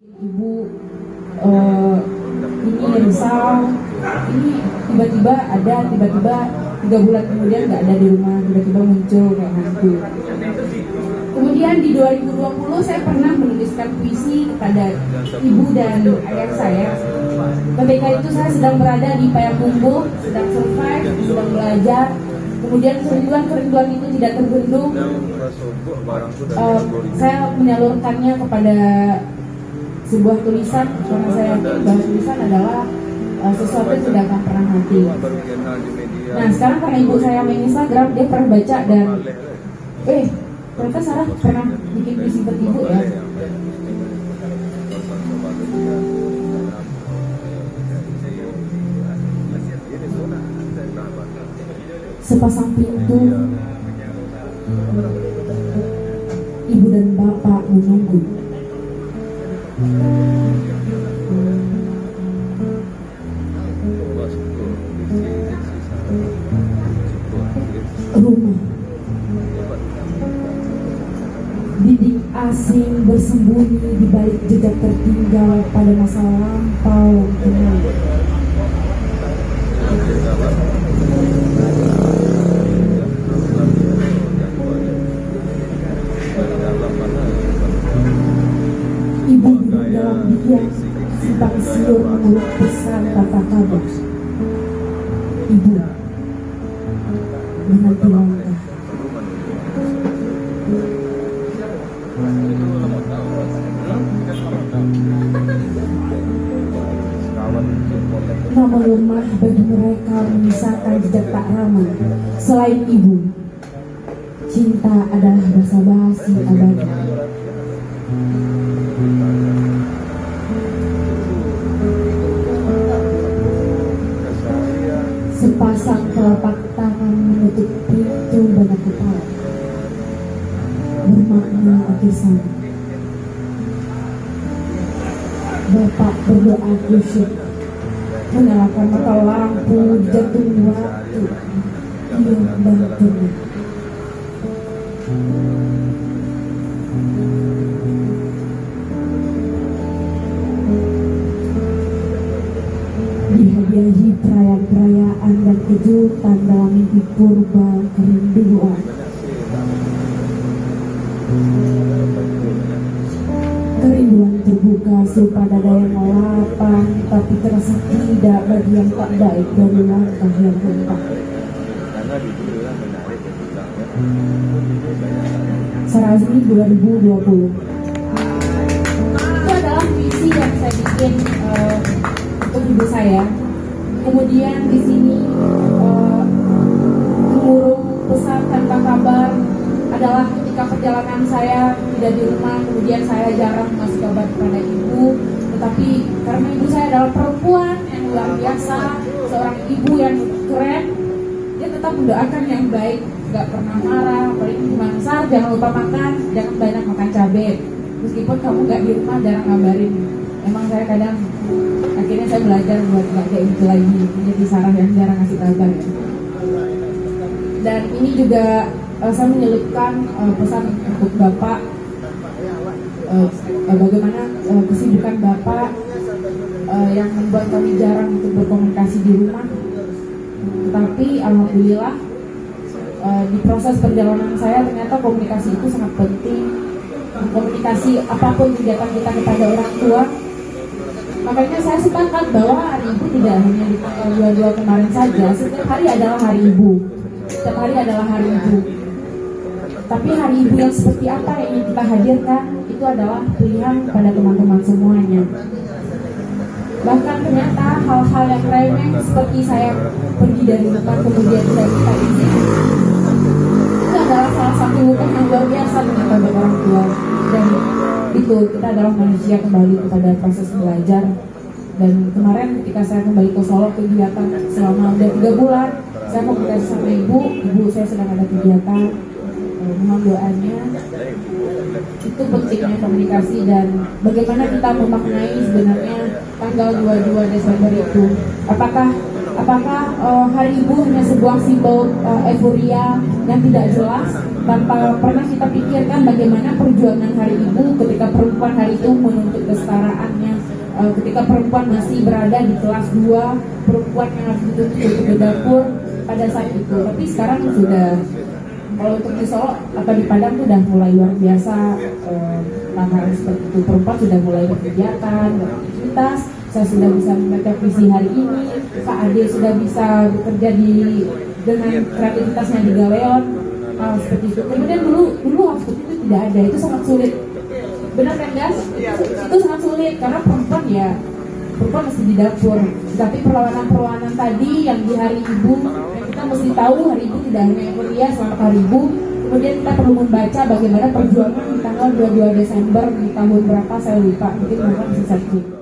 Ibu ini risau, ini tiba-tiba ada, tiba-tiba 3 bulan kemudian nggak ada di rumah, tiba-tiba muncul kayak hantu. Kemudian di 2020 saya pernah menuliskan puisi kepada ibu dan ayah saya. Ketika itu saya sedang berada di Payakumbuh, sedang survive, sedang belajar. Kemudian kerinduan itu tidak terbendung. Saya menyalurkannya kepada sebuah tulisan karena saya yakin bahwa tulisan adalah sesuatu yang tidak akan pernah mati. Nah sekarang karena ibu saya main Instagram, dia pernah baca dan ternyata Sarah pernah bikin puisi buat ibu ya. Sepasang pintu, ibu dan bapak menunggu. Rumah, dinding asing bersembunyi di balik jejak tertinggal pada masa lampau kenal. Ibu duduk dalam biang simpang siur mengurut pesan tata kabar. Ibu menanti langkah. Nama lemah bagi mereka menyisakan jejak tak ramah. Selain ibu, cinta adalah basa-basi abadi. Sepasang telapak tangan menutup pintu banyak kepala, bermakna akhir sana. Bapak berdoa khusyuk, menyalakan mata lampu di jantung waktu, diam dan tenang. Dihadiahi perayaan-perayaan dan kejutan dalam mimpi purba kerinduan. Kerinduan terbuka serupa dada yang lapang, tapi terasa tidak bagi yang tak baik dari langkah yang rentak. Sarah Azmi 2020. Itu adalah puisi yang saya bikin untuk ibu saya. Kemudian di sini mengurung pesan tanpa kabar adalah ketika perjalanan saya tidak di rumah, kemudian saya jarang ngasih kabar kepada ibu. Tetapi karena ibu saya adalah perempuan yang luar biasa, seorang ibu yang keren, dia tetap mendoakan yang baik, nggak pernah marah. Paling cuma Sar, jangan lupa makan, jangan banyak makan cabai. Meskipun kamu nggak di rumah, jarang ngabarin. Emang saya kadang akhirnya saya belajar buat nggak kayak gitu lagi, menjadi Sarah yang jarang ngasih kabar. Dan ini juga saya menyelipkan pesan untuk Bapak, bagaimana kesibukan Bapak yang membuat kami jarang untuk berkomunikasi di rumah. Tetapi alhamdulillah di proses perjalanan saya ternyata komunikasi itu sangat penting. Komunikasi apapun kegiatan kita kepada orang tua. Makanya saya sepakat bahwa hari ibu tidak hanya di tanggal 22 kemarin saja. Setiap hari adalah hari ibu. Setiap hari adalah hari ibu. Tapi hari ibu yang seperti apa yang ingin kita hadirkan itu adalah pilihan pada teman-teman semuanya. Bahkan ternyata hal-hal yang remeh seperti saya pergi dari rumah kemudian saya minta izin, itu adalah salah satu hukum yang luar biasa ternyata bagi orang tua. Dan itu kita adalah manusia kembali kepada proses belajar. Dan kemarin ketika saya kembali ke Solo kegiatan selama 3 bulan, saya komunikasi sama ibu saya sedang ada kegiatan. Mohon doanya. Itu pentingnya komunikasi dan bagaimana kita memaknai sebenarnya tanggal 22 Desember itu. Apakah Apakah Hari Ibu hanya sebuah simbol euforia yang tidak jelas tanpa pernah kita pikirkan bagaimana perjuangan Hari Ibu ketika perempuan hari itu menuntut kesetaraannya, ketika perempuan masih berada di kelas 2, perempuan yang harus dituntut untuk ke dapur pada saat itu. Tapi sekarang sudah, kalau untuk di Solo atau di Padang tuh udah mulai luar biasa, hal seperti itu. Perempuan sudah mulai berkegiatan, beraktivitas. Saya sudah bisa membaca puisi hari ini. Pak Ade sudah bisa bekerja dengan kreativitasnya di Galeon, seperti itu. Kemudian dulu hal seperti itu tidak ada, itu sangat sulit. Benar kan guys? Itu sangat sulit karena perempuan masih di dapur. Tapi perlawanan tadi yang di Hari Ibu, yang kita mesti tahu Hari Ibu tidak hanya euforia selamat Hari Ibu. Kemudian kita perlu membaca bagaimana perjuangan di tanggal 22 Desember di tahun berapa saya lupa, mungkin bukan bisa satu.